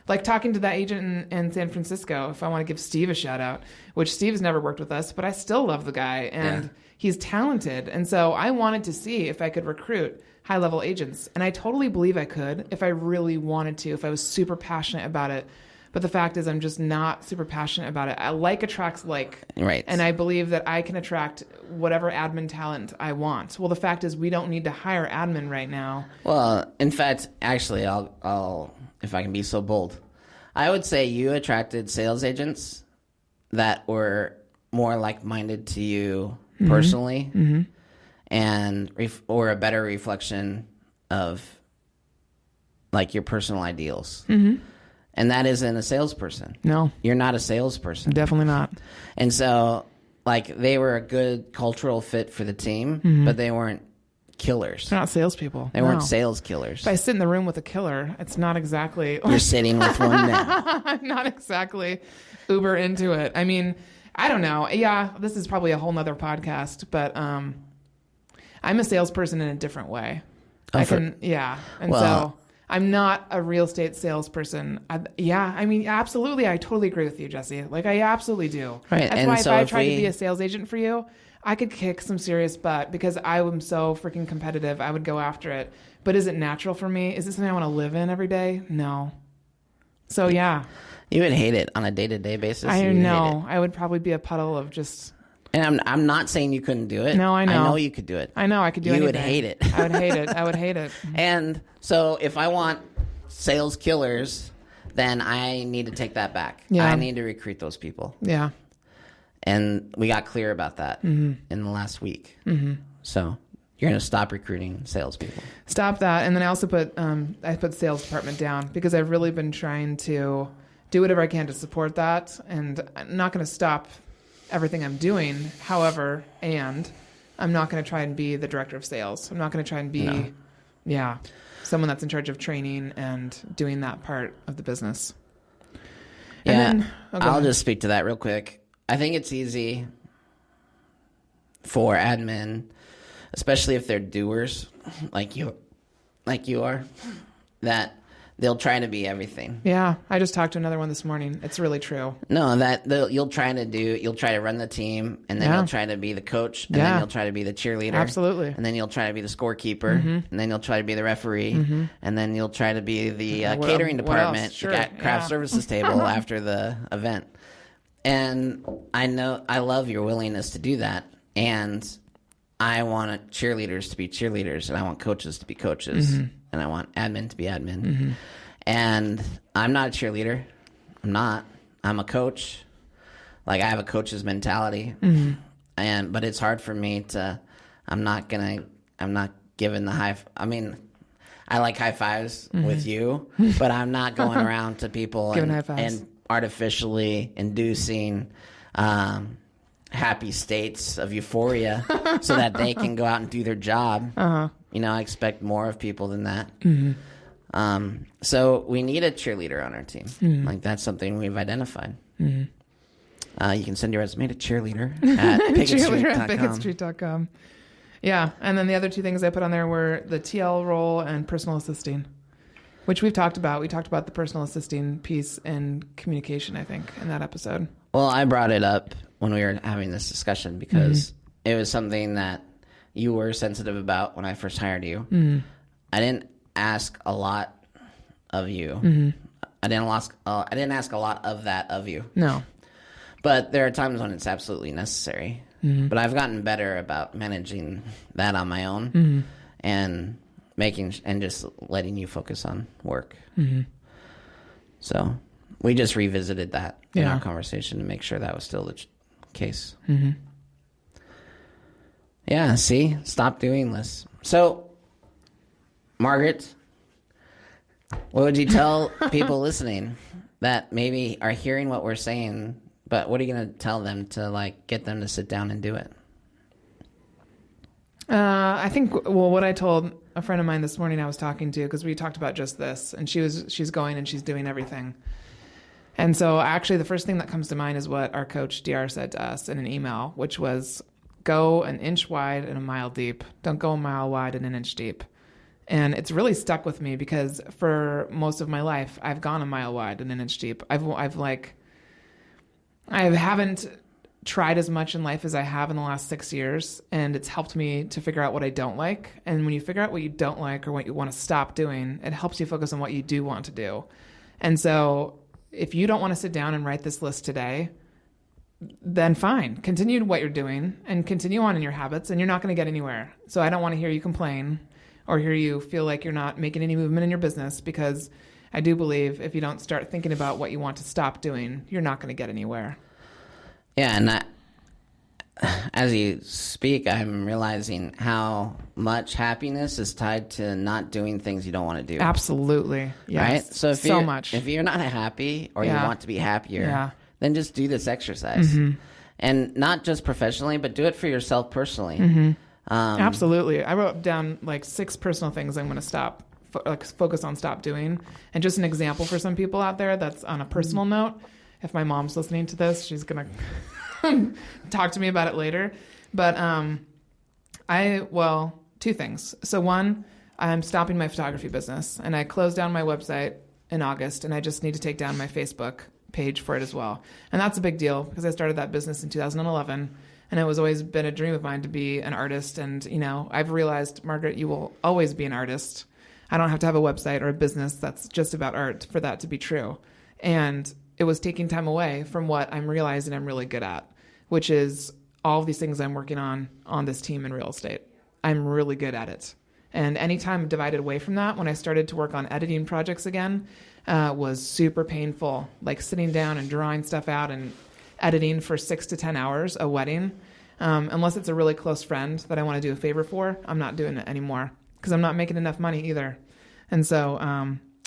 Like talking to that agent in San Francisco, if I want to give Steve a shout out, which Steve's never worked with us, but I still love the guy and he's talented. And so I wanted to see if I could recruit high-level agents. And I totally believe I could if I really wanted to, if I was super passionate about it. But the fact is I'm just not super passionate about it. I like attracts like. Right. And I believe that I can attract whatever admin talent I want. Well, the fact is we don't need to hire admin right now. Well, in fact, actually, I'll if I can be so bold, I would say you attracted sales agents that were more like-minded to you personally. Mm-hmm. And or a better reflection of like your personal ideals. Mm-hmm. And that isn't a salesperson. No. You're not a salesperson. Definitely not. And so like they were a good cultural fit for the team, but they weren't killers. They're not salespeople. They weren't sales killers. If I sit in the room with a killer, it's not exactly... You're sitting with one now. I'm not exactly uber into it. I mean, I don't know. Yeah, this is probably a whole nother podcast, but... I'm a salesperson in a different way. And so I'm not a real estate salesperson. Absolutely. I totally agree with you, Jesse. Like, I absolutely do. Right. That's and why so if I tried to be a sales agent for you, I could kick some serious butt because I am so freaking competitive. I would go after it. But is it natural for me? Is it something I want to live in every day? No. So, yeah. You would hate it on a day-to-day basis. I know. I would probably be a puddle of just... And I'm not saying you couldn't do it. No, I know. I know you could do it. I know I could do it. You would hate it. I would hate it. I would hate it. And so if I want sales killers, then I need to take that back. Yeah. I need to recruit those people. Yeah. And we got clear about that in the last week. Mm-hmm. So you're going to stop recruiting salespeople. Stop that. And then I also put sales department down because I've really been trying to do whatever I can to support that. And I'm not going to stop everything I'm doing. However, and I'm not going to try and be the director of sales. I'm not going to try and be, someone that's in charge of training and doing that part of the business. And I'll just speak to that real quick. I think it's easy for admin, especially if they're doers like you are, that they'll try to be everything. Yeah, I just talked to another one this morning. It's really true. No, you'll try to run the team, and then you'll try to be the coach, and then you'll try to be the cheerleader. Absolutely. And then you'll try to be the scorekeeper, and then you'll try to be the referee, and then you'll try to be the catering department, sure. the craft services table after the event. And I know I love your willingness to do that, and I want cheerleaders to be cheerleaders, and I want coaches to be coaches, and I want admin to be admin. And I'm not a cheerleader. I'm not. I'm a coach. Like, I have a coach's mentality, but it's hard for me to. I'm not giving the high. I mean, I like high fives with you, but I'm not going around to people and artificially inducing happy states of euphoria so that they can go out and do their job. You know, I expect more of people than that. So we need a cheerleader on our team. Like, that's something we've identified. You can send your resume to cheerleader at picketstreet.com. Yeah, and then the other two things I put on there were the TL role and personal assisting, which we've talked about. We talked about the personal assisting piece and communication, I think, in that episode. Well, I brought it up when we were having this discussion because it was something that you were sensitive about when I first hired you. I didn't ask a lot of you. I didn't ask a lot of that of you. No. But there are times when it's absolutely necessary. But I've gotten better about managing that on my own and just letting you focus on work. So we just revisited that in our conversation to make sure that was still the case. Yeah, see? Stop doing this. So, Margaret, what would you tell people listening that maybe are hearing what we're saying, but what are you going to tell them to, like, get them to sit down and do it? I think, well, what I told a friend of mine this morning I was talking to, because we talked about just this, and she's going and she's doing everything. And so actually the first thing that comes to mind is what our coach DR said to us in an email, which was go an inch wide and a mile deep. Don't go a mile wide and an inch deep. And it's really stuck with me because for most of my life, I've gone a mile wide and an inch deep. I haven't tried as much in life as I have in the last 6 years, and it's helped me to figure out what I don't like. And when you figure out what you don't like or what you want to stop doing, it helps you focus on what you do want to do. And so if you don't want to sit down and write this list today, then fine. Continue what you're doing and continue on in your habits, and you're not going to get anywhere. So I don't want to hear you complain or hear you feel like you're not making any movement in your business, because I do believe if you don't start thinking about what you want to stop doing, you're not going to get anywhere. Yeah, and as you speak, I'm realizing how much happiness is tied to not doing things you don't want to do. Absolutely. Yes. Right? So if you're not happy or you want to be happier, then just do this exercise. And not just professionally, but do it for yourself personally. Absolutely. I wrote down like 6 personal things I'm going to focus on stop doing. And just an example for some people out there that's on a personal note. If my mom's listening to this, she's going to talk to me about it later. But 2 things. So one, I'm stopping my photography business, and I closed down my website in August, and I just need to take down my Facebook page for it as well. And that's a big deal because I started that business in 2011, and it was always been a dream of mine to be an artist. And, you know, I've realized, Margaret, you will always be an artist. I don't have to have a website or a business that's just about art for that to be true. And it was taking time away from what I'm realizing I'm really good at, which is all of these things I'm working on this team in real estate. I'm really good at it. And any time divided away from that, when I started to work on editing projects again, was super painful. Like sitting down and drawing stuff out and editing for 6 to 10 hours a wedding. Unless it's a really close friend that I want to do a favor for, I'm not doing it anymore because I'm not making enough money either. And so,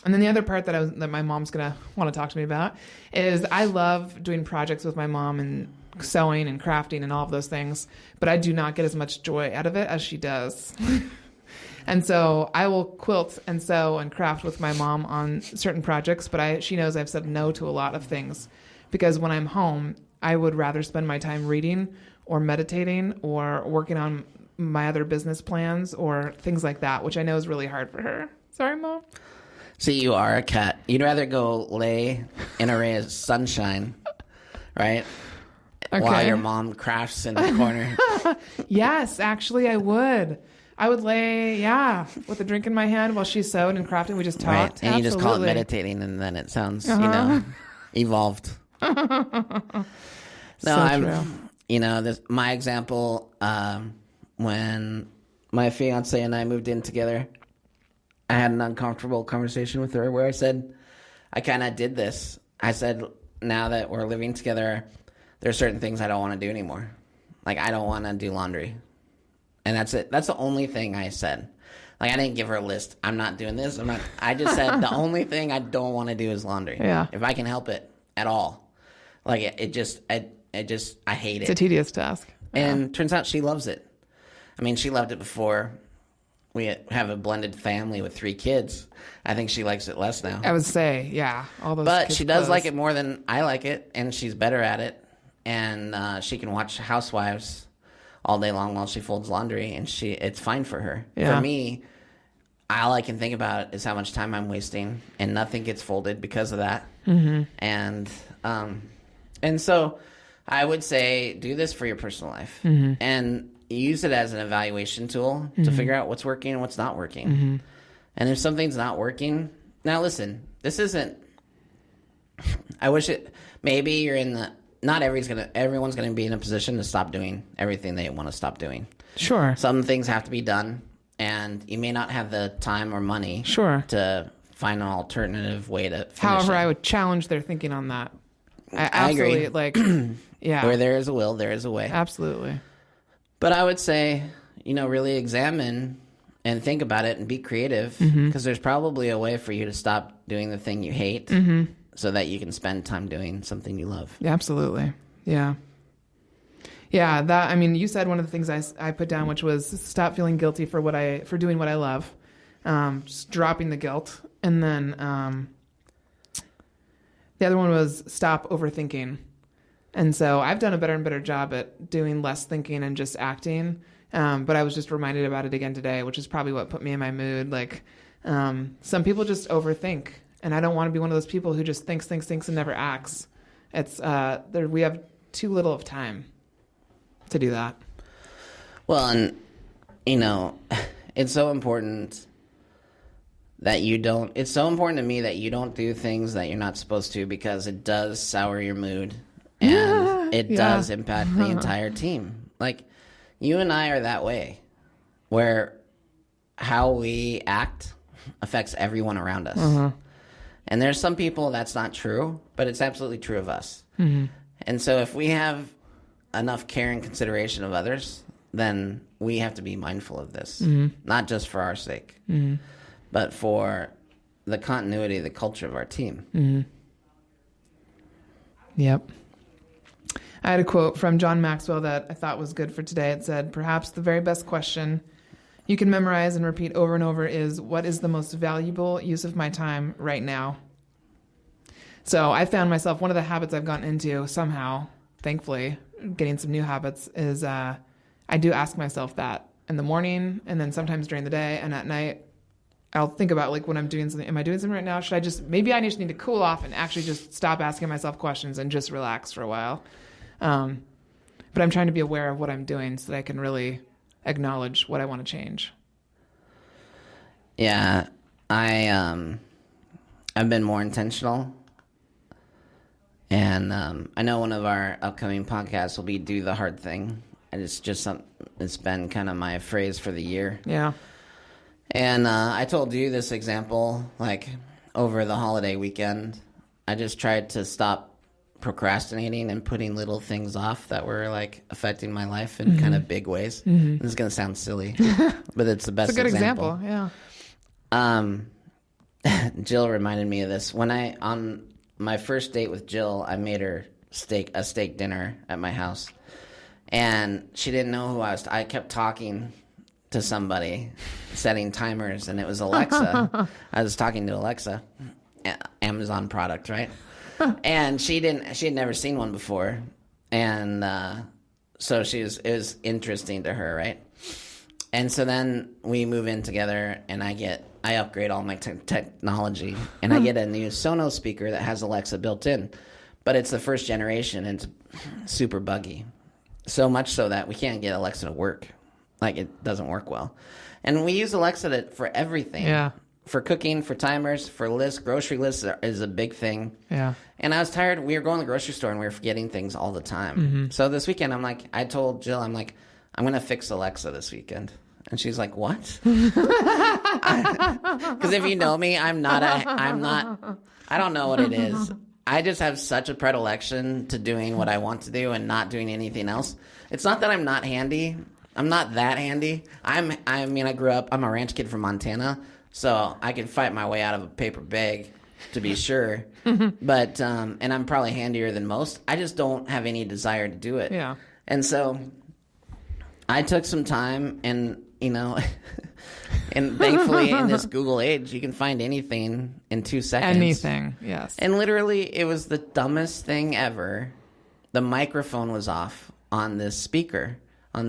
and then the other part that my mom's going to want to talk to me about is I love doing projects with my mom and sewing and crafting and all of those things, but I do not get as much joy out of it as she does. And so I will quilt and sew and craft with my mom on certain projects, but she knows I've said no to a lot of things because when I'm home, I would rather spend my time reading or meditating or working on my other business plans or things like that, which I know is really hard for her. Sorry, Mom. See, you are a cat. You'd rather go lay in a ray of sunshine, right? Okay. While your mom crafts in the corner. Yes, actually, I would. I would lay, with a drink in my hand while she sewed and crafted. We just talked. Right. And Absolutely. You just call it meditating, and then it sounds, evolved. True. My example, when my fiance and I moved in together, I had an uncomfortable conversation with her where I said, I kind of did this. I said, now that we're living together, there are certain things I don't want to do anymore. Like, I don't want to do laundry. And that's it. That's the only thing I said. Like, I didn't give her a list. I'm not doing this. I just said the only thing I don't want to do is laundry. Yeah. If I can help it at all. Like, it I hate It's a it. tedious task. And turns out she loves it. I mean, she loved it before. We have a blended family with 3 kids. I think she likes it less now. I would say, yeah. All those But kids' she does clothes. like it more than I like it, and she's better at it. And she can watch Housewives all day long while she folds laundry, and it's fine for her. Yeah. For me, all I can think about is how much time I'm wasting, and nothing gets folded because of that. Mm-hmm. And so I would say do this for your personal life, and use it as an evaluation tool to figure out what's working and what's not working. And if something's not working, now listen, this isn't. I wish it. Maybe you're in the. Not everyone's gonna be in a position to stop doing everything they want to stop doing. Sure. Some things have to be done, and you may not have the time or money. Sure. To find an alternative way to finish However, it. I would challenge their thinking on that. I I agree. absolutely like. Yeah. Where there is a will, there is a way. Absolutely. But I would say, really examine and think about it and be creative, because there's probably a way for you to stop doing the thing you hate so that you can spend time doing something you love. Yeah, absolutely. Yeah. Yeah, that, I mean, you said one of the things I put down, which was stop feeling guilty for doing what I love. Just dropping the guilt. And then the other one was stop overthinking. And so I've done a better and better job at doing less thinking and just acting. But I was just reminded about it again today, which is probably what put me in my mood. Like, some people just overthink, and I don't want to be one of those people who just thinks and never acts. It's, we have too little of time to do that. Well, and, it's so important that it's so important to me that you don't do things that you're not supposed to, because it does sour your mood. And it does impact the entire team. Like, you and I are that way, where how we act affects everyone around us. And there's some people that's not true, but it's absolutely true of us. And so if we have enough care and consideration of others, then we have to be mindful of this, not just for our sake, but for the continuity, the culture of our team. Yep. I had a quote from John Maxwell that I thought was good for today. It said, "Perhaps the very best question you can memorize and repeat over and over is, what is the most valuable use of my time right now?" So I found myself, one of the habits I've gotten into somehow, thankfully, getting some new habits, is I do ask myself that in the morning, and then sometimes during the day, and at night. I'll think about, like, when I'm doing something, am I doing something right now? Maybe I just need to cool off and actually just stop asking myself questions and just relax for a while. But I'm trying to be aware of what I'm doing so that I can really acknowledge what I want to change. Yeah, I've been more intentional, and I know one of our upcoming podcasts will be "Do the Hard Thing." And it's been kind of my phrase for the year. Yeah. And I told you this example, like, over the holiday weekend. I just tried to stop procrastinating and putting little things off that were, like, affecting my life in kind of big ways. This is going to sound silly, but it's the best example. It's a good example, yeah. Jill reminded me of this. On my first date with Jill, I made her a steak dinner at my house. And she didn't know who I was. I kept talking to somebody, setting timers, and it was Alexa. I was talking to Alexa, Amazon product, right? And she had never seen one before, and so it was interesting to her, right? And so then we move in together, and I upgrade all my technology, and I get a new Sonos speaker that has Alexa built in, but it's the first generation, and it's super buggy, so much so that we can't get Alexa to work. Like, it doesn't work well. And we use Alexa for everything. Yeah. For cooking, for timers, for lists. Grocery lists is a big thing. Yeah. And I was tired. We were going to the grocery store, and we were forgetting things all the time. So this weekend, I told Jill, I'm going to fix Alexa this weekend. And she's like, what? Because if you know me, I don't know what it is. I just have such a predilection to doing what I want to do and not doing anything else. It's not that I'm not handy. I'm not that handy. I grew up, I'm a ranch kid from Montana, so I can fight my way out of a paper bag to be sure. But, and I'm probably handier than most. I just don't have any desire to do it. Yeah. And so I took some time and, and thankfully in this Google age, you can find anything in 2 seconds. Anything, yes. And literally, it was the dumbest thing ever. The microphone was off on this speaker.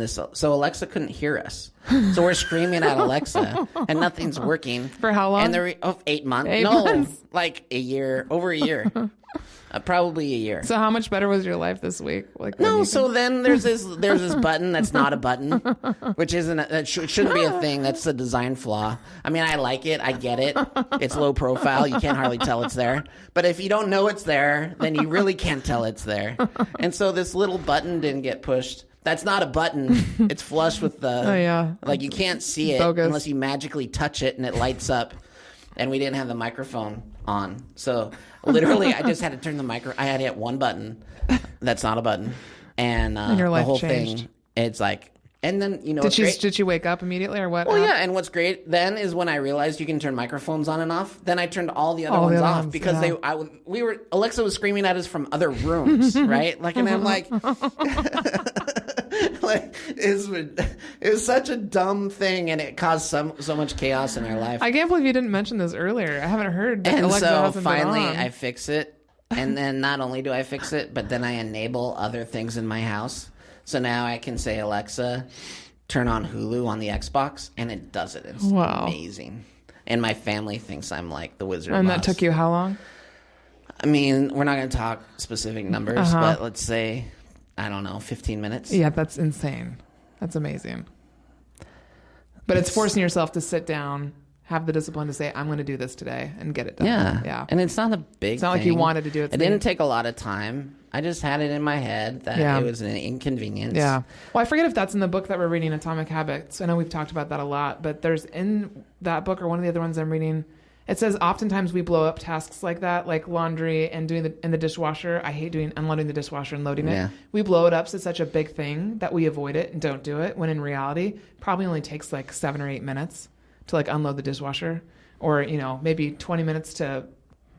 So Alexa couldn't hear us. So we're screaming at Alexa, and nothing's working. For how long? And 8 months. 8 months? Like a year, over a year. Probably a year. So how much better was your life this week? So then there's this button that's not a button, which shouldn't be a thing. That's a design flaw. I mean, I like it. I get it. It's low profile. You can't hardly tell it's there. But if you don't know it's there, then you really can't tell it's there. And so this little button didn't get pushed. That's not a button. It's flush with the... Like, you can't see it unless you magically touch it and it lights up. And we didn't have the microphone on. So, literally, I just had to turn the I had to hit one button. That's not a button. And your life the whole changed. thing, it's like... And then, Did she wake up immediately or what? Well, yeah, and what's great then is when I realized you can turn microphones on and off, then I turned all the other ones off because Alexa was screaming at us from other rooms, right? Like, and I'm like... Like, it was such a dumb thing, and it caused so much chaos in our life. I can't believe you didn't mention this earlier. I haven't heard. And Alexa so hasn't finally, been on. I fix it, and then not only do I fix it, but then I enable other things in my house. So now I can say, Alexa, turn on Hulu on the Xbox, and it does it. It's amazing. And my family thinks I'm like the Wizard of Oz. And that took you how long? I mean, we're not going to talk specific numbers, but let's say, I don't know, 15 minutes. Yeah, that's insane. That's amazing. But it's forcing yourself to sit down, have the discipline to say, I'm going to do this today and get it done. Yeah. And it's not a big thing. It's not like you wanted to do it. It didn't take a lot of time. I just had it in my head that it was an inconvenience. Yeah. Well, I forget if that's in the book that we're reading, Atomic Habits. I know we've talked about that a lot, but there's in that book or one of the other ones I'm reading, it says oftentimes we blow up tasks like that, like laundry and doing in the dishwasher. I hate unloading the dishwasher and loading it. We blow it up so it's such a big thing that we avoid it and don't do it, when in reality, probably only takes like 7 or 8 minutes to like unload the dishwasher, or, maybe 20 minutes to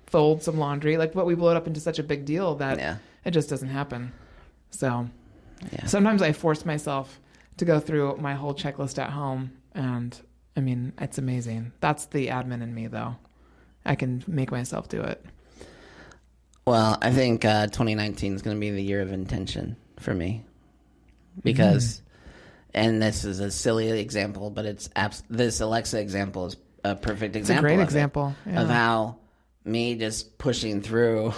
fold some laundry. Like, but we blow it up into such a big deal that it just doesn't happen. So sometimes I force myself to go through my whole checklist at home, and I mean, it's amazing. That's the admin in me, though. I can make myself do it. Well, I think 2019 is going to be the year of intention for me, because, and this is a silly example, but this Alexa example is a perfect example. It's a great example of how me just pushing through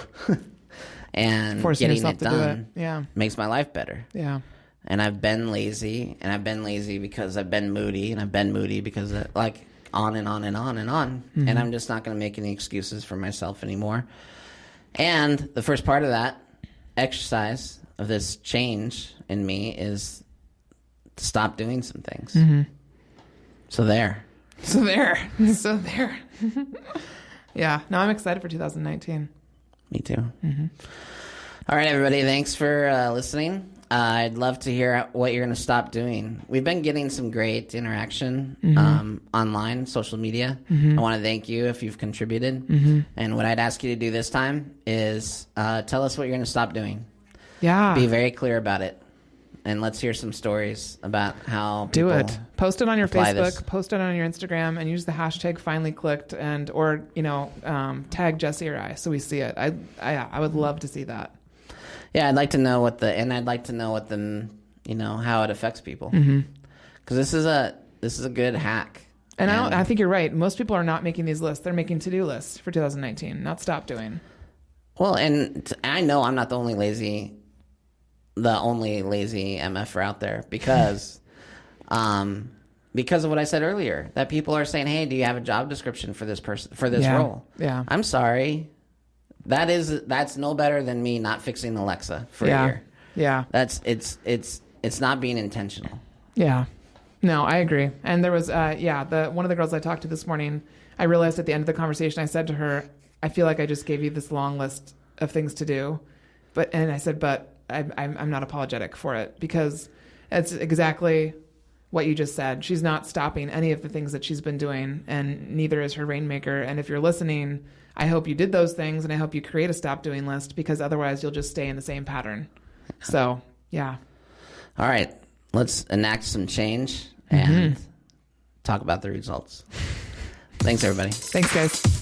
and forcing getting yourself it to done do it. makes my life better. Yeah. And I've been lazy, because I've been moody, and I've been moody because on and on and on and on. Mm-hmm. And I'm just not going to make any excuses for myself anymore. And the first part of that exercise of this change in me is to stop doing some things. Mm-hmm. So there. Yeah. No, I'm excited for 2019. Me too. Mm-hmm. All right, everybody. Thanks for listening. I'd love to hear what you're going to stop doing. We've been getting some great interaction online, social media. Mm-hmm. I want to thank you if you've contributed. Mm-hmm. And what I'd ask you to do this time is tell us what you're going to stop doing. Yeah. Be very clear about it. And let's hear some stories about how do people it. Post it on your Facebook, this. Post it on your Instagram, and use the hashtag finally clicked, or tag Jesse or I so we see it. I would love to see that. Yeah, I'd like to know what how it affects people. Because this is a good hack. And I think you're right. Most people are not making these lists. They're making to-do lists for 2019, not stop doing. Well, and I know I'm not the only lazy MFer out there, because of what I said earlier, that people are saying, "Hey, do you have a job description for this person, for this role?" Yeah. I'm sorry. That's no better than me not fixing Alexa for a year. Yeah. It's not being intentional. Yeah. No, I agree. And there was one of the girls I talked to this morning, I realized at the end of the conversation, I said to her, I feel like I just gave you this long list of things to do. But I'm not apologetic for it, because it's exactly what you just said. She's not stopping any of the things that she's been doing, and neither is her rainmaker. And if you're listening, I hope you did those things, and I hope you create a stop doing list, because otherwise you'll just stay in the same pattern. So, yeah. All right. Let's enact some change and talk about the results. Thanks, everybody. Thanks, guys.